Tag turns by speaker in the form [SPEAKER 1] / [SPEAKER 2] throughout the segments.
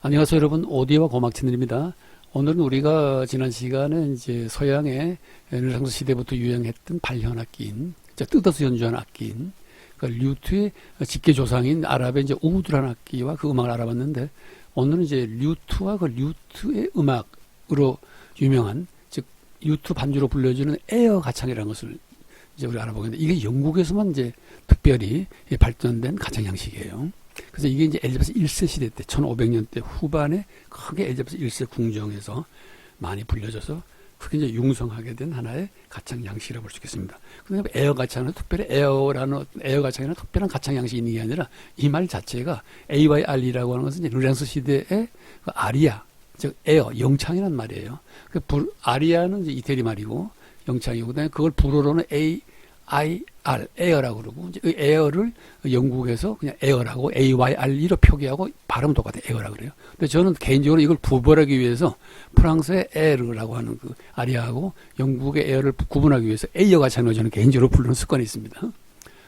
[SPEAKER 1] 안녕하세요, 여러분. 오디오와 고막 채널입니다. 오늘은 우리가 지난 시간에 이제 서양의 르네상스 시대부터 유행했던 발현악기인, 뜯어서 연주하는 악기인, 그 류트의 직계 조상인 아랍의 이제 우드라는 악기와 그 음악을 알아봤는데, 오늘은 이제 류트와 그 류트의 음악으로 유명한, 즉 류트 반주로 불려주는 에어 가창이라는 것을 이제 우리가 알아보겠는데, 이게 영국에서만 이제 특별히 발전된 가창 양식이에요. 그래서 이게 이제 엘리자베스 1세 시대 때 1500년대 후반에 크게 엘리자베스 1세 궁정에서 많이 불려져서 크게 이제 융성하게 된 하나의 가창 양식이라고 볼 수 있겠습니다. 그런데 에어 가창은 특별히 에어 가창이라는 특별한 가창 양식이 있는 게 아니라 이 말 자체가 AYR이라고 하는 것은 이제 르네상스 시대의 그 아리아, 즉 에어, 영창이라는 말이에요. 아리아는 이제 이태리 말이고 영창이고 그다음에 그걸 불어로는 AIR, 에어라고 그러고, 이제 그 에어를 영국에서 그냥 에어라고 AYRE로 표기하고 발음은 똑같아요. 에어라고 그래요. 근데 저는 개인적으로 이걸 구분하기 위해서 프랑스의 에르라고 하는 그 아리아하고 영국의 에어를 구분하기 위해서 에어 가창을 저는 개인적으로 부르는 습관이 있습니다.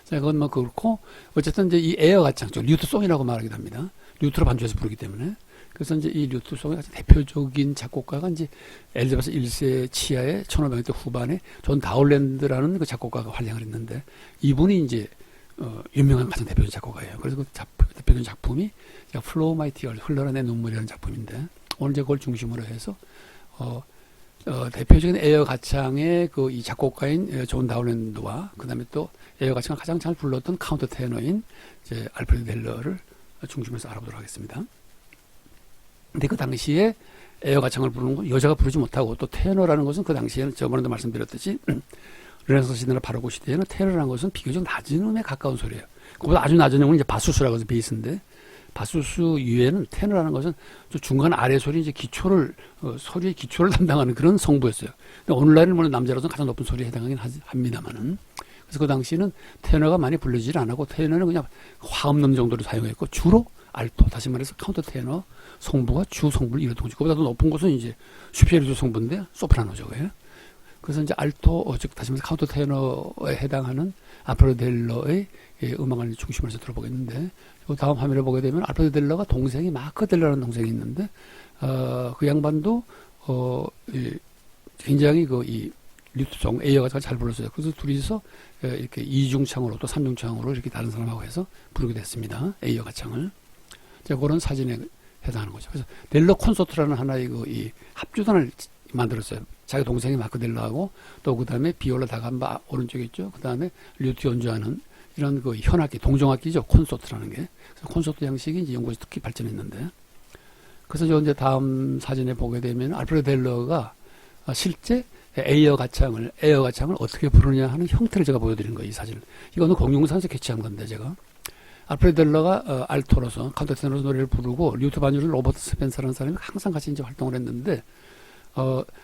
[SPEAKER 1] 자, 그건 뭐 그렇고, 어쨌든 이제 이 에어 가창, 류트송이라고 말하기도 합니다. 류트로 반주해서 부르기 때문에. 그래서 이제 이 류트송의 대표적인 작곡가가 이제 엘리자베스 1세 치하의 1500년대 후반에 존 다울랜드라는 그 작곡가가 활약을 했는데, 이분이 이제 유명한 가장 대표적인 작곡가예요. 그래서 그 대표적인 작품이 Flow My Tears, 흘러라 내 눈물이라는 작품인데, 오늘 이제 그걸 중심으로 해서 대표적인 에어 가창의 그 이 작곡가인 존 다울랜드와 그다음에 또 에어 가창을 가장 잘 불렀던 카운터 테너인 이제 알프레드 델러를 중심으로 해서 알아보도록 하겠습니다. 근데 그 당시에 에어 가창을 부르는 건 여자가 부르지 못하고, 또 테너라는 것은 그 당시에는 저번에도 말씀드렸듯이 르네상스 시대나 바로크 시대에는 테너라는 것은 비교적 낮은 음에 가까운 소리예요. 그보다 아주 낮은 음은 이제 바수스라고 해서 베이스인데, 바수스 이외에는 테너라는 것은 중간 아래 소리 이제 기초를 소리의 기초를 담당하는 그런 성부였어요. 근데 오늘날은 물론 남자로서는 가장 높은 소리에 해당하긴 합니다만은, 그래서 그 당시는 테너가 많이 불리질 않았고, 테너는 그냥 화음름 정도로 사용했고, 주로 알토, 다시 말해서 카운터 테너 성부가 주 성부를 이루던 거죠. 그보다 더 높은 곳은 이제 슈페리오 성부인데 소프라노죠. 그래서 이제 알토, 즉 다시 말해서 카운터 테너에 해당하는 알프레도 델러의 음악을 중심으로 해서 들어보겠는데, 다음 화면을 보게 되면 알프레도 델러가 동생이 마크 델러라는 동생이 있는데, 그 양반도 굉장히 이 류트송 에어가 잘 불렀어요. 그래서 둘이서 이렇게 이중창으로 또 삼중창으로 이렇게 다른 사람하고 해서 부르게 됐습니다. 에어 가창을. 자, 그런 사진에 해당하는 거죠. 그래서 델러 콘서트라는 하나의 이 합주단을 만들었어요. 자기 동생이 마크 델러하고 또 그 다음에 비올라 다감바 오른쪽에 있죠. 그 다음에 류트 연주하는 이런 그 현악기, 동정악기죠. 콘서트라는 게. 그래서 콘서트 양식이 이제 영국에서 특히 발전했는데, 그래서 이제 다음 사진에 보게 되면 알프레도 델러가 실제 에어 가창을 어떻게 부르느냐 하는 형태를 제가 보여드린 거예요. 이 사진을. 이거는 공룡산에서 캐치한 건데, 제가. 알프레도 델러가 알토로서 카운터 테너로서 노래를 부르고, 류트 반주를 로버트 스펜서라는 사람이 항상 같이 이제 활동을 했는데,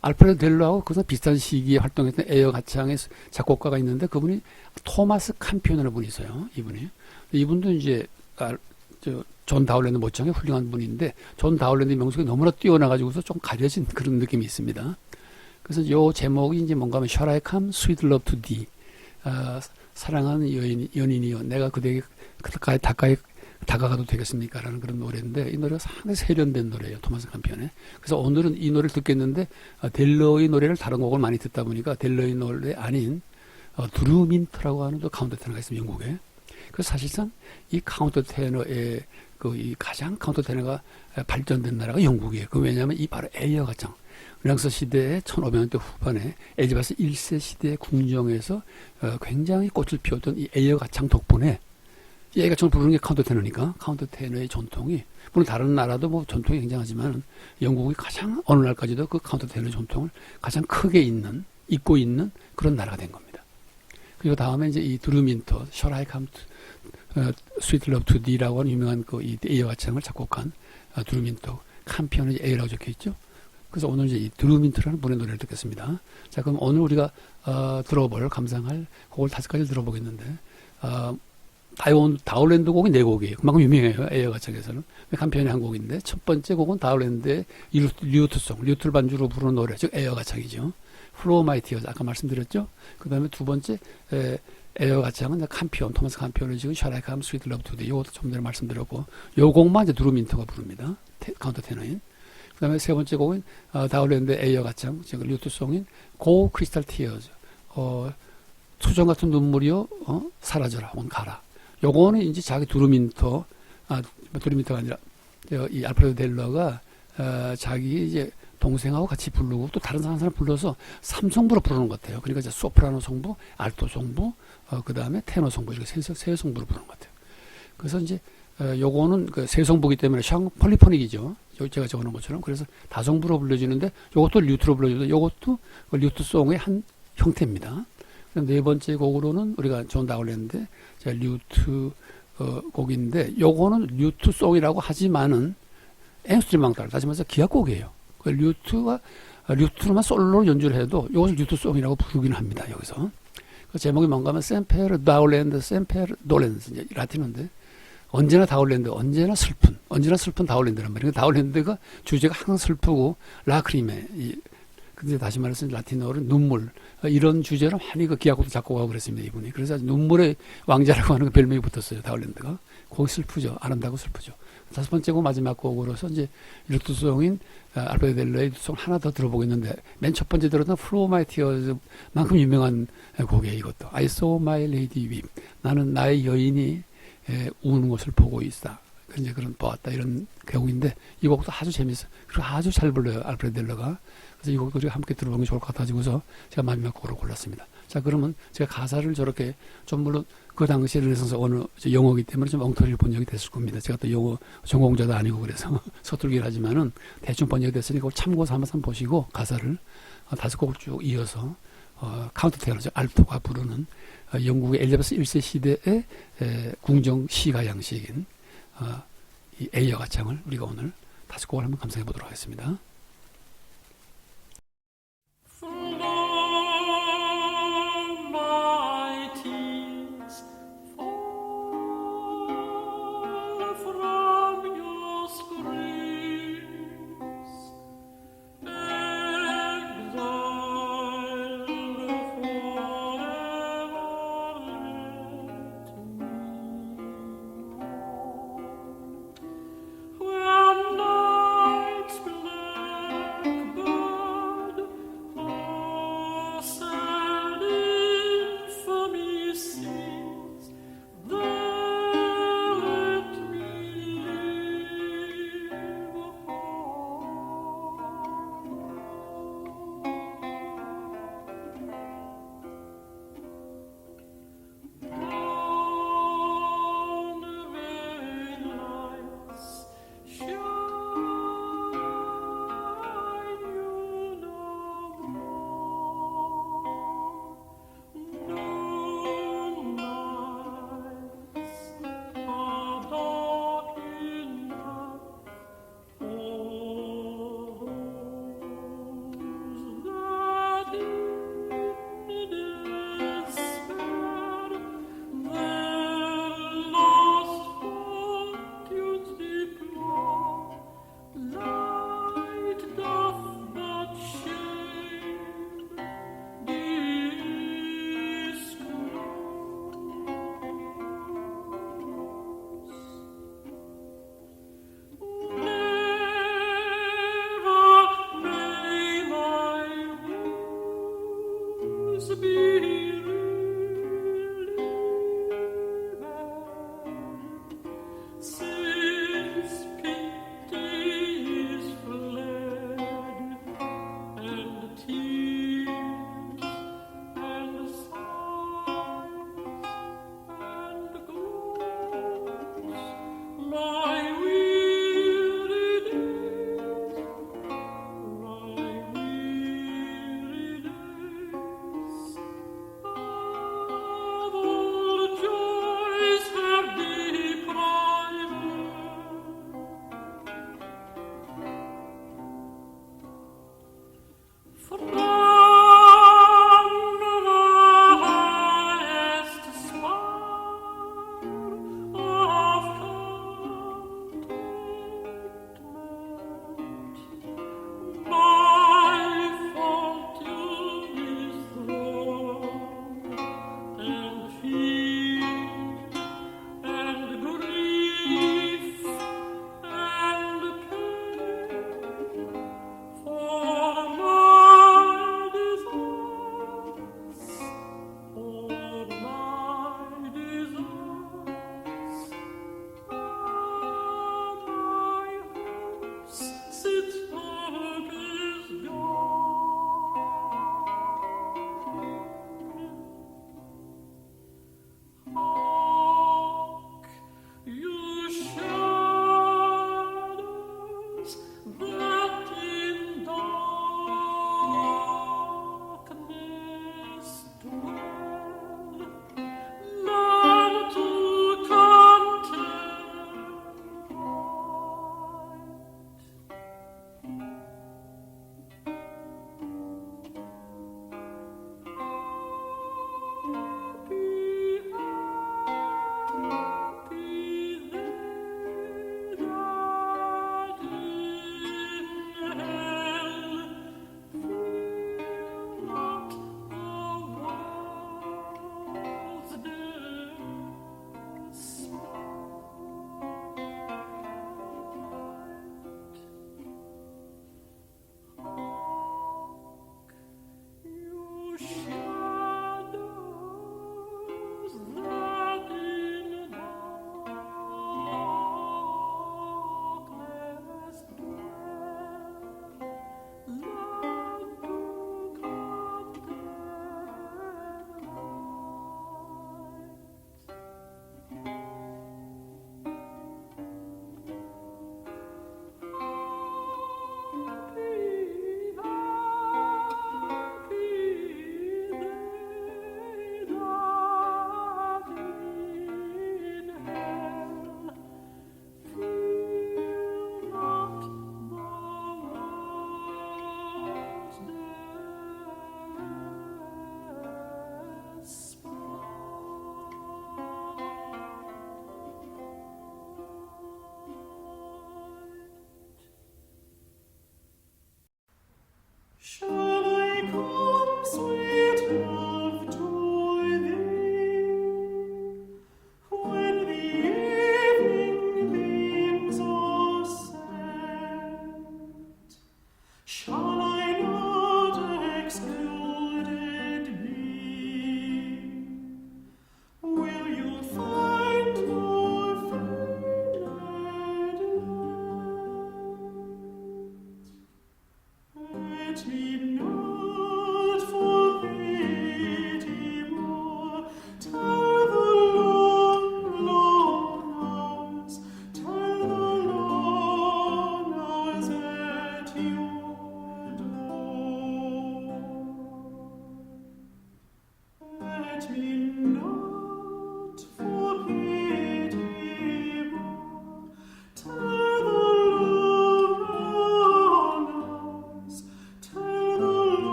[SPEAKER 1] 알프레도 델러하고 그것은 비슷한 시기에 활동했던 에어 가창의 작곡가가 있는데, 그분이 토마스 캄피오네라는 분이 있어요. 이분도 이제 존 다울랜드 못지않게 훌륭한 분인데, 존 다울랜드 명성이 너무나 뛰어나가지고서 좀 가려진 그런 느낌이 있습니다. 그래서 이 제목이 이제 뭔가 하면 Shall I Come Sweet Love to Thee, 사랑하는 연인이요, 내가 그대에게 가까이 다가가도 되겠습니까? 라는 그런 노래인데, 이 노래가 상당히 세련된 노래예요. 토마스 캄피온의. 그래서 오늘은 이 노래를 듣겠는데, 델러의 노래를 다른 곡을 많이 듣다 보니까 델러의 노래 아닌 드루 민터라고 하는 또 카운터 테너가 있습니다. 영국에. 그래서 사실상 이 카운터 테너의 이 가장 카운터 테너가 발전된 나라가 영국이에요. 왜냐하면 이 바로 에어 가창. 르네상스 시대의 1500년대 후반에 엘리자베스 1세 시대의 궁정에서 굉장히 꽃을 피웠던 이 에어 가창 덕분에, 이 에어 가창을 부르는 게 카운터 테너니까 카운터 테너의 전통이, 물론 다른 나라도 뭐 전통이 굉장하지만 영국이 가장 어느 날까지도 그 카운터 테너의 전통을 가장 크게 잇고 있는 그런 나라가 된 겁니다. 그리고 다음에 이제 이 드루 민터, Shall I Come Sweet Love to Thee라고 하는 유명한 이 에어 가창을 작곡한 드루 민터, 캄피온의 A라고 적혀 있죠. 그래서 오늘 이제 이 드루 민터라는 분의 노래를 듣겠습니다. 자, 그럼 오늘 우리가 감상할 곡을 5가지를 들어보겠는데, 다울랜드 곡이 4곡이에요. 그만큼 유명해요. 에어 가창에서는. 캄피온의 한 곡인데, 첫 번째 곡은 다울랜드의 류트송, 류트를 반주로 부르는 노래, 즉 에어 가창이죠. Flow My Tears, 아까 말씀드렸죠. 그 다음에 두 번째 에어 가창은 이제 캄피온, 토마스 캄피온을 지금 Shall I Come Sweet Love Today 이것도 좀 전에 말씀드렸고 요 곡만 이제 드루 민터가 부릅니다. 카운터 테너인. 그다음에 세 번째 곡은 다울랜드 에어 가창, 지금 류트송인 Go Crystal Tears. 수정 같은 눈물이요, 사라져라, 혹은 가라. 요거는 이제 자기 두루민터가 아니라, 이 알프레도 델러가, 자기 이제 동생하고 같이 부르고 또 다른 사람 불러서 삼성부로 부르는 것 같아요. 그러니까 이제 소프라노 성부, 알토 성부, 그 다음에 테너 성부, 이렇게 세 성부로 부르는 것 같아요. 그래서 이제, 요거는 그 세 성부기 때문에 샹 폴리포닉이죠. 제가 적어놓은 것처럼. 그래서 다성부로 불려지는데, 요것도 류트로 불려지는데, 요것도 류트송의 한 형태입니다. 네 번째 곡으로는 우리가 존 다울랜드 류트 곡인데 요거는 류트송이라고 하지만은 앵스트리망달 다시 말해서 기악곡이에요. 그 류트로만 솔로로 연주를 해도 요것을 류트송이라고 부르기는 합니다. 여기서 그 제목이 뭔가 하면 샘페르 다울랜드 샘페르 돌랜드 라틴어인데 언제나 다울랜드 언제나 슬픈 다울랜드란 말이에요. 다울랜드가 주제가 항상 슬프고 라크리메 근데 다시 말해서 라틴어는 눈물 이런 주제로 많이 그 기악곡도 작곡하고 그랬습니다 이분이. 그래서 눈물의 왕자라고 하는 그 별명이 붙었어요 다울랜드가. 곡이 슬프죠, 아름다고 슬프죠. 다섯 번째 곡 마지막 곡으로서 이제 일투송인 알프레도 델러의 송 하나 더 들어보겠는데 맨 첫 번째 들었던 Flow My Tears만큼 유명한 곡이에요 이것도. I saw my lady weep. 나는 나의 여인이 우는 것을 보고 있다. 이제 그런 보았다 이런 곡인데 이 곡도 아주 재밌어요. 그리고 아주 잘 불러요 알프레도 델러가. 그래서 이 곡도 우리가 함께 들어보는 게 좋을 것 같아가지고서 제가 마지막 곡으로 골랐습니다. 자, 그러면 제가 가사를 저렇게 좀 물론 그 당시에 르네상스 언어 영어이기 때문에 좀 엉터리를 번역이 됐을 겁니다. 제가 또 영어 전공자도 아니고 그래서 서툴긴 하지만은 대충 번역이 됐으니까 그걸 참고 삼아서 보시고 가사를 다섯 곡을 쭉 이어서 카운트 테너죠. 알토가 부르는 영국의 엘리자베스 1세 시대의 궁정 시가 양식인 이 에이어 가창을 우리가 오늘 다섯 곡을 한번 감상해 보도록 하겠습니다.
[SPEAKER 2] When nights will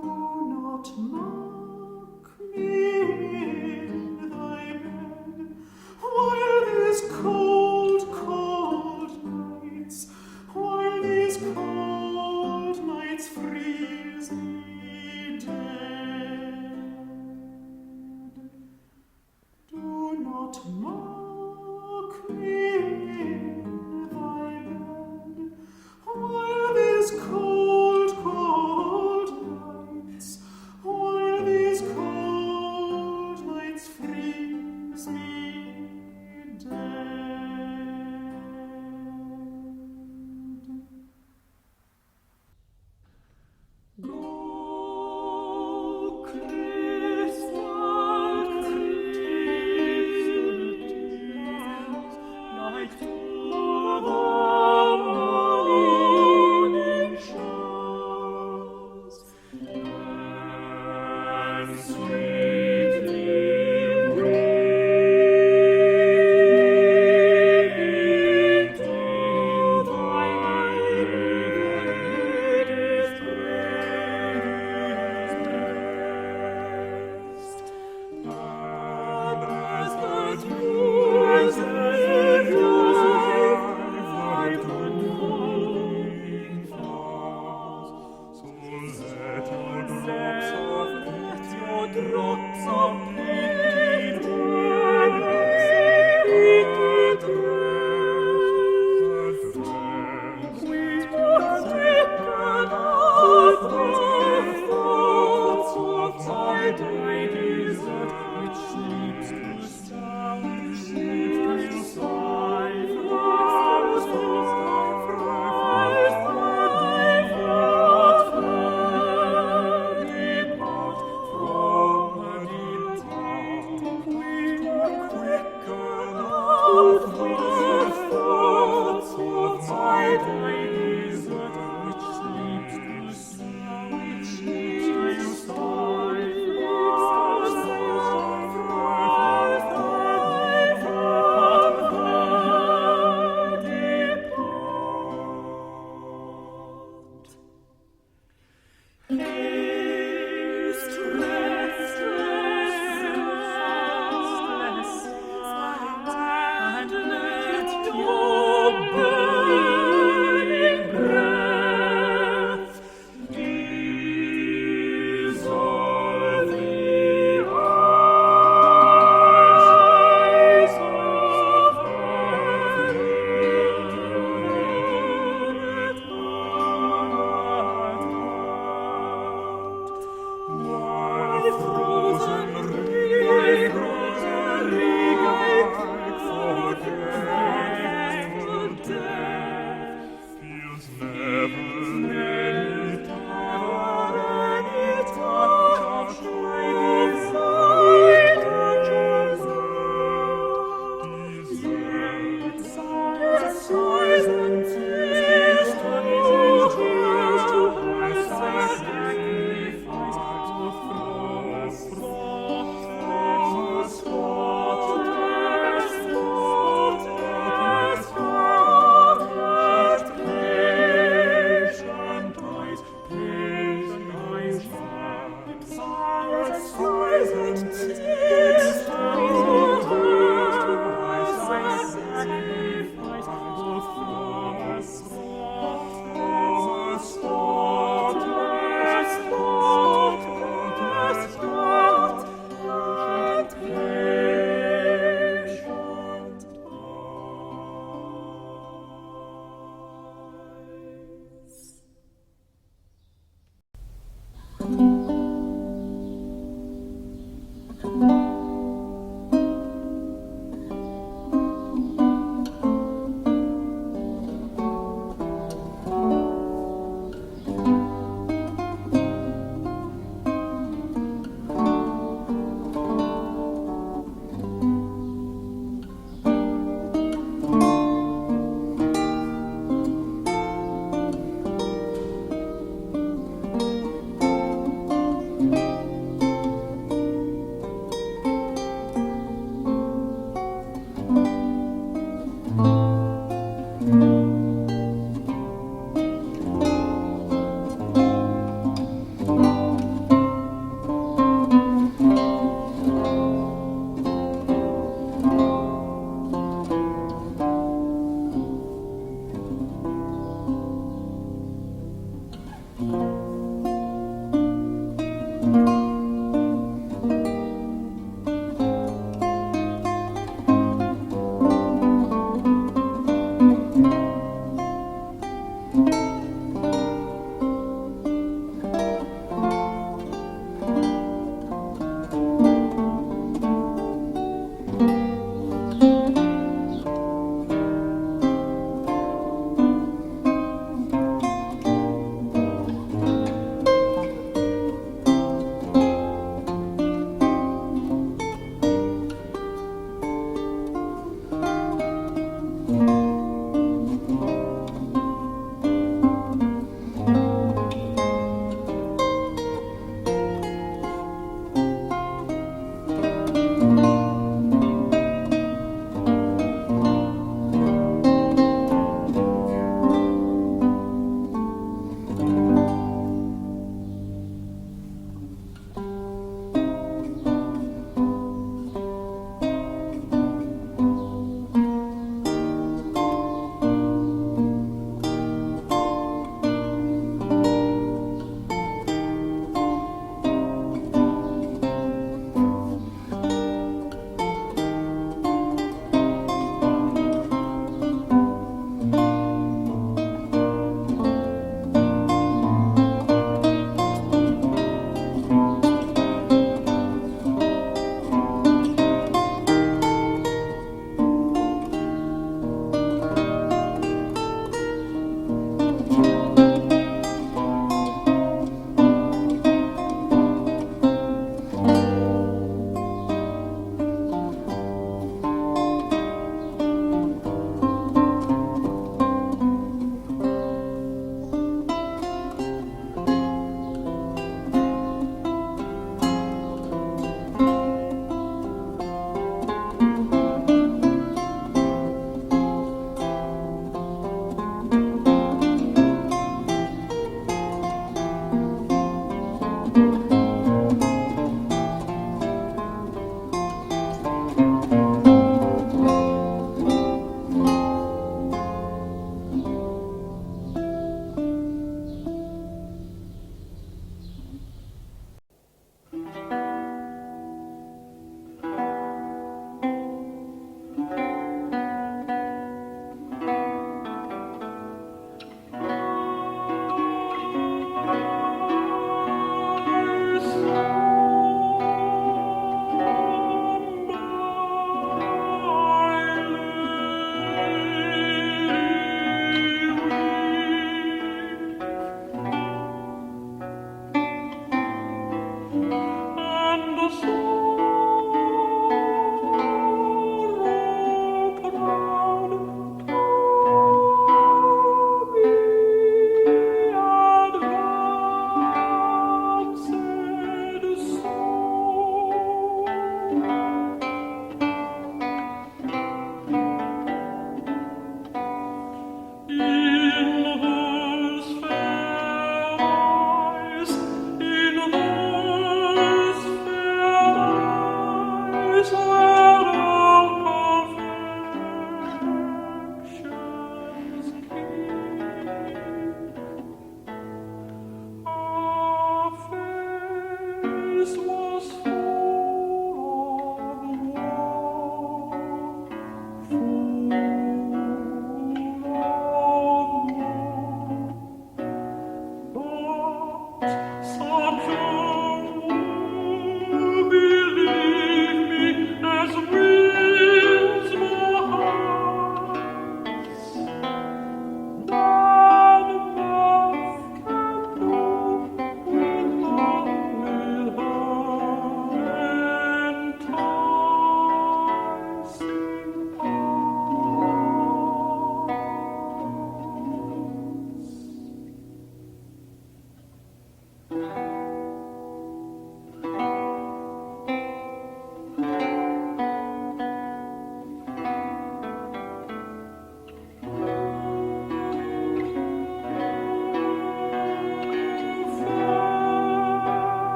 [SPEAKER 2] not mock me in thy bed, while these cold, cold nights, freeze me dead. Do not mock me in thy bed, while these cold, cold nights, freeze me dead. Go, crystal trees, like to the morning shows, and sweetly waving to thy latest rest. And as the dews in thy good falls, so let your drops of pity we will thicken our thoughts of thy desert, which sleeps to sound, till sigh frost depart from the deep town. We will quicken our thoughts of thy desert, which sleeps to sound, till sigh frost depart. Haste, restless, and let your burning breath dissolve the eyes of while frozen forgetful death feels never any touch by desire, sighs and tears to sacrifice of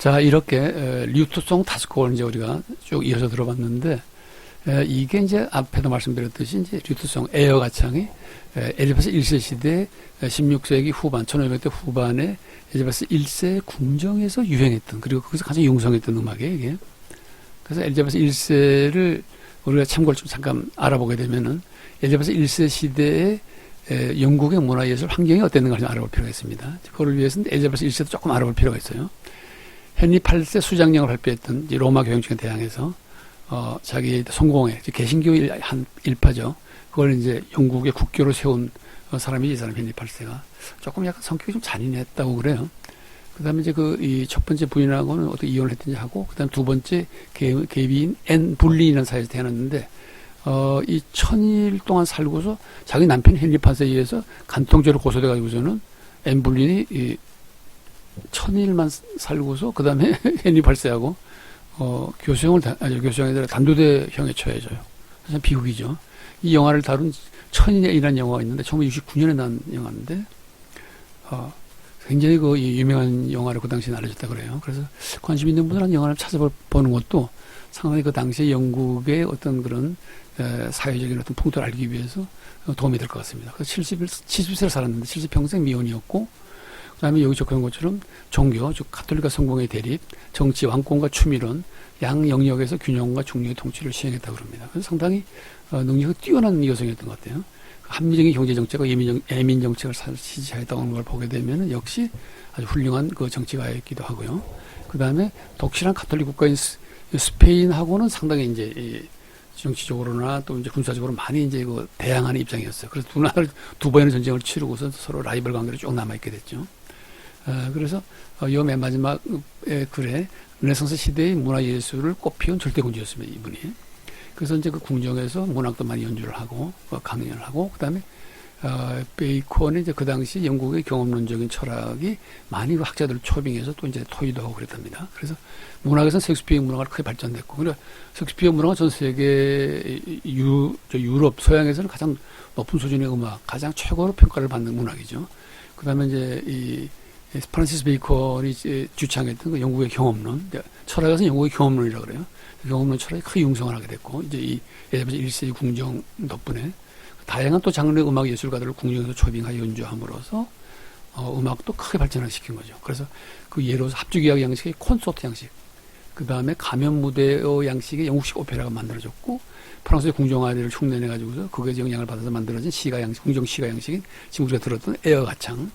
[SPEAKER 1] 자, 이렇게 류트송 5곡을 이제 우리가 쭉 이어서 들어봤는데, 이게 이제 앞에도 말씀드렸듯이 이제 류트송 에어 가창이 엘리자베스 1세 시대 16세기 후반, 1500년대 후반에 엘리자베스 1세 궁정에서 유행했던, 그리고 거기서 가장 융성했던 음악이에요, 이게. 그래서 엘리자베스 1세를 우리가 참고를 좀 잠깐 알아보게 되면은 엘리자베스 1세 시대의 영국의 문화예술 환경이 어땠는가 좀 알아볼 필요가 있습니다. 그걸 위해서는 엘리자베스 1세도 조금 알아볼 필요가 있어요. 헨리 8세 수장령을 발표했던 로마 교행청에 대항해서 자기 성공회, 개신교의 한 일파죠. 그걸 이제 영국의 국교로 세운 사람이 이 사람 헨리 8세가 조금 약간 성격이 좀 잔인했다고 그래요. 그 다음에 이제 이 첫 번째 부인하고는 어떻게 이혼을 했든지 하고, 그 다음 두 번째 계비인 앤 불린이라는 사이에서 태어났는데, 이 1000일 동안 살고서 자기 남편 헨리 8세에 의해서 간통죄로 고소돼가지고서는 앤 불린이 1000일만 살고서 그 다음에 헨리 8세하고 교수형이 아니라 단두대형에 처해져요. 참 비극이죠. 이 영화를 다룬 1000일이라는 영화가 있는데 1969년에 나온 영화인데 굉장히 그 유명한 영화를 그 당시에 알려졌다 그래요. 그래서 관심 있는 분들은 영화를 찾아보는 것도 상당히 그 당시에 영국의 어떤 그런 사회적인 어떤 풍토를 알기 위해서 도움이 될 것 같습니다. 그래서 70세를 살았는데 70평생 미혼이었고, 그 다음에 여기 적혀놓은 것처럼 종교, 즉 가톨릭과 성공의 대립, 정치, 왕권과 추미론, 양 영역에서 균형과 중립의 통치를 시행했다고 합니다. 그래서 상당히 능력이 뛰어난 여성이었던 것 같아요. 합리적인 경제정책과 애민정책을 지지하였다는 걸 보게 되면 역시 아주 훌륭한 그 정치가였기도 하고요. 그 다음에 독실한 가톨릭 국가인 스페인하고는 상당히 이제 정치적으로나 또 이제 군사적으로 많이 이제 그 대항하는 입장이었어요. 그래서 두 나라를 두 번의 전쟁을 치르고서 서로 라이벌 관계로 쭉 남아있게 됐죠. 그래서 이 맨 마지막에 글에 르네상스 시대의 문화예술을 꽃피운 절대군주였습니다, 이분이. 그래서 이제 그 궁정에서 문학도 많이 연주를 하고, 강연을 하고, 그 다음에, 베이컨이 이제 그 당시 영국의 경험론적인 철학이 많이 그 학자들을 초빙해서 또 이제 토의도 하고 그랬답니다. 그래서 문학에서는 셰익스피어 문화가 크게 발전됐고, 그리고 셰익스피어 문화가 전 세계 유럽, 서양에서는 가장 높은 수준의 음악, 가장 최고로 평가를 받는 문학이죠. 그 다음에 이제 이 프란시스 베이컨이 주창했던 그 영국의 경험론, 철학에서는 영국의 경험론이라고 그래요. 경험론 철학이 크게 융성을 하게 됐고, 이제 이 엘리자베스 1세의 궁정 덕분에 다양한 또 장르의 음악 예술가들을 궁정에서 초빙하여 연주함으로써 음악도 크게 발전을 시킨 거죠. 그래서 그 예로서 합주기악 양식의 콘서트 양식, 그 다음에 가면 무대의 양식의 영국식 오페라가 만들어졌고, 프랑스의 궁정아리를 흉내내가지고서 그거에 영향을 받아서 만들어진 시가 양식, 궁정 시가 양식인 지금 우리가 들었던 에어 가창,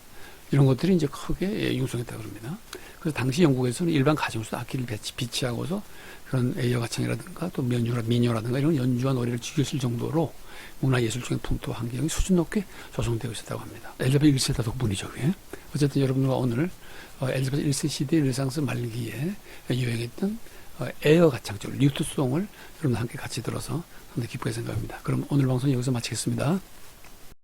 [SPEAKER 1] 이런 것들이 이제 크게 융성했다고 합니다. 그래서 당시 영국에서는 일반 가정에서도 악기를 비치하고서 그런 에어 가창이라든가 또 민요라든가 이런 연주와 노래를 즐겼을 정도로 문화예술적인 풍토 환경이 수준 높게 조성되어 있었다고 합니다. 엘리자베스 1세 덕분이죠, 그게. 어쨌든 여러분과 오늘 엘리자베스 1세 시대 르네상스 말기에 유행했던 에어 가창, 즉 류트송을 여러분 함께 같이 들어서 상당히 기쁘게 생각합니다. 그럼 오늘 방송 여기서 마치겠습니다.